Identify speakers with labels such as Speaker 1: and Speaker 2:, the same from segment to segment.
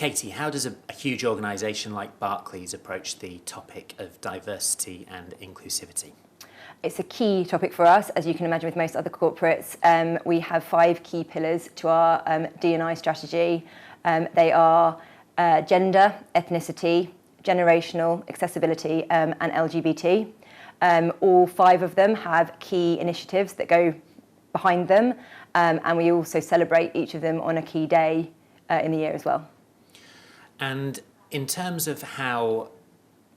Speaker 1: Katy, how does a huge organisation like Barclays approach the topic of diversity and inclusivity?
Speaker 2: It's a key topic for us, as you can imagine with most other corporates. We have 5 key pillars to our D&I strategy. They are gender, ethnicity, generational, accessibility and LGBT. All 5 of them have key initiatives that go behind them, and we also celebrate each of them on a key day in the year as well.
Speaker 1: And in terms of how,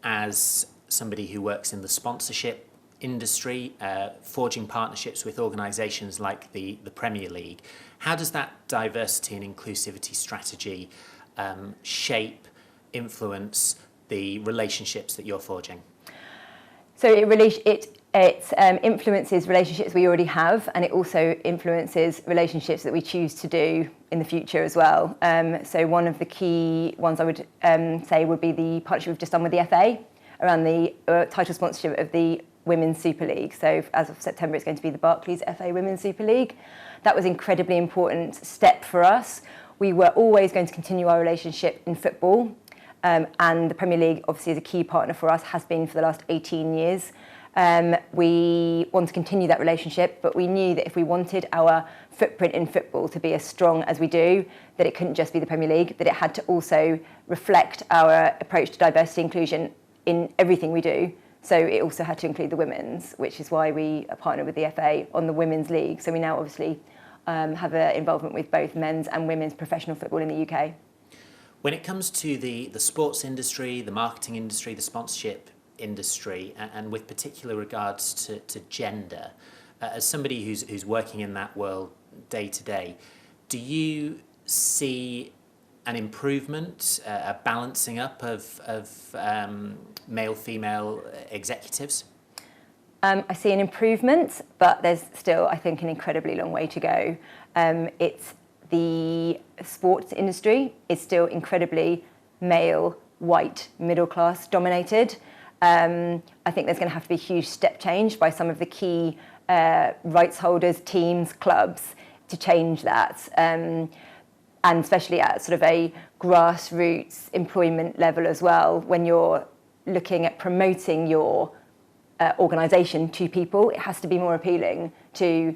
Speaker 1: as somebody who works in the sponsorship industry, forging partnerships with organisations like the Premier League, how does that diversity and inclusivity strategy shape, influence the relationships that you're forging?
Speaker 2: So it influences relationships we already have, and it also influences relationships that we choose to do in the future as well. So one of the key ones I would say would be the partnership we've just done with the FA around the title sponsorship of the Women's Super League. So as of September, it's going to be the Barclays FA Women's Super League. That was an incredibly important step for us. We were always going to continue our relationship in football, and the Premier League obviously is a key partner for us, has been for the last 18 years. We want to continue that relationship, but we knew that if we wanted our footprint in football to be as strong as we do, that it couldn't just be the Premier League, that it had to also reflect our approach to diversity and inclusion in everything we do. So it also had to include the women's, which is why we partner with the FA on the Women's League. So we now obviously have an involvement with both men's and women's professional football in the UK.
Speaker 1: When it comes to the sports industry, the marketing industry, the sponsorship industry, and with particular regards to gender, as somebody who's working in that world day to day, do you see an improvement, a balancing up of male-female executives?
Speaker 2: I see an improvement, but there's still, I think, an incredibly long way to go. The sports industry is still incredibly male, white, middle-class dominated. I think there's going to have to be a huge step change by some of the key rights holders, teams, clubs to change that. And especially at sort of a grassroots employment level as well, when you're looking at promoting your organisation to people, it has to be more appealing to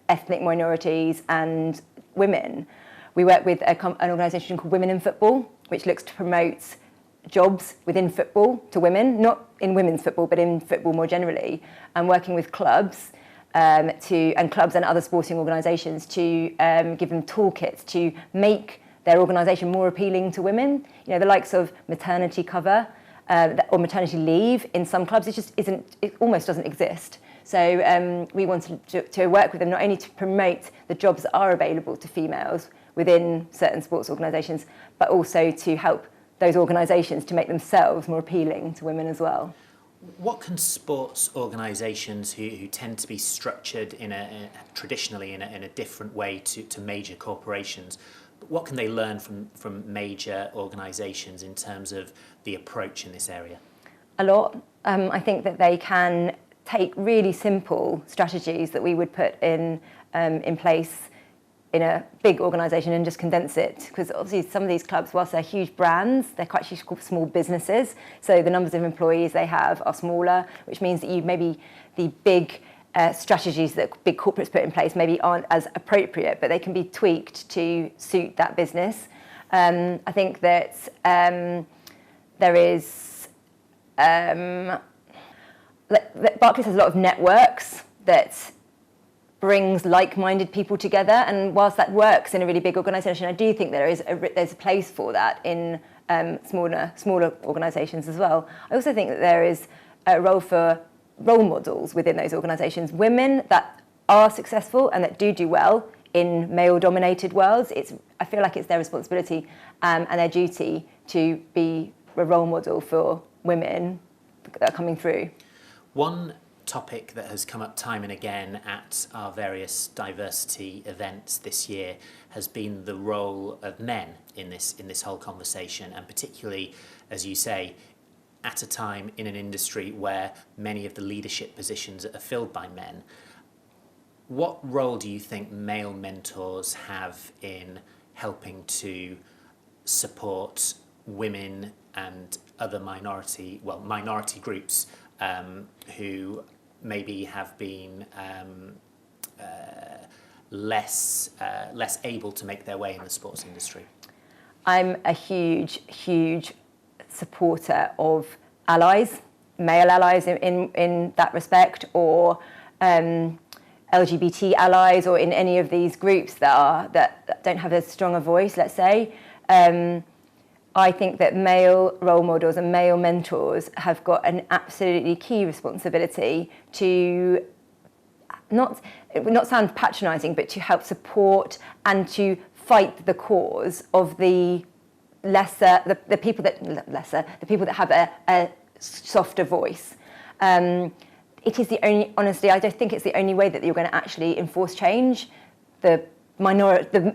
Speaker 2: ethnic minorities and women. We work with an organisation called Women in Football, which looks to promote jobs within football to women, not in women's football, but in football more generally, and working with clubs clubs and other sporting organisations to give them toolkits to make their organisation more appealing to women. You know, the likes of maternity cover or maternity leave in some clubs, it almost doesn't exist. So we wanted to work with them not only to promote the jobs that are available to females within certain sports organisations, but also to help those organisations to make themselves more appealing to women as well.
Speaker 1: What can sports organisations who tend to be structured traditionally in a different way to major corporations, what can they learn from major organisations in terms of the approach in this area?
Speaker 2: A lot. I think that they can take really simple strategies that we would put in place in a big organisation and just condense it, because obviously some of these clubs, whilst they're huge brands, they're quite small businesses, so the numbers of employees they have are smaller, which means that maybe the big strategies that big corporates put in place maybe aren't as appropriate, but they can be tweaked to suit that business. I think that there is Barclays has a lot of networks that brings like-minded people together, and whilst that works in a really big organisation, I do think there's a place for that in smaller organisations as well. I also think that there is a role for role models within those organisations, women that are successful and that do well in male-dominated worlds. I feel like it's their responsibility and their duty to be a role model for women that are coming through.
Speaker 1: One topic that has come up time and again at our various diversity events this year has been the role of men in this whole conversation, and particularly, as you say, at a time in an industry where many of the leadership positions are filled by men. What role do you think male mentors have in helping to support women and other minority groups who maybe have been less able to make their way in the sports industry?
Speaker 2: I'm a huge supporter of allies, male allies in that respect, or LGBT allies, or in any of these groups that don't have as strong a voice, let's say. I think that male role models and male mentors have got an absolutely key responsibility to not sound patronising, but to help support and to fight the cause of the people that have a softer voice. It is honestly, I don't think it's the only way that you're going to actually enforce change. The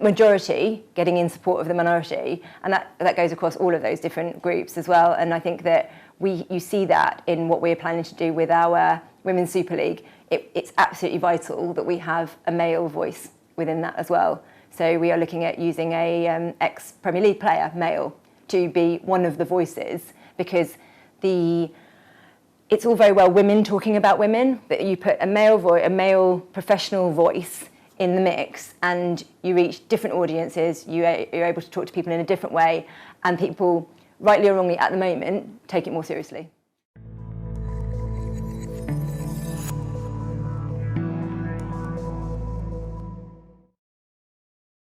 Speaker 2: majority getting in support of the minority, and that goes across all of those different groups as well. And I think that you see that in what we're planning to do with our Women's Super League. It's absolutely vital that we have a male voice within that as well. So we are looking at using a ex-Premier League player, male, to be one of the voices, because it's all very well women talking about women, but you put a male professional voice in the mix and you reach different audiences, you're able to talk to people in a different way, and people, rightly or wrongly at the moment, take it more seriously.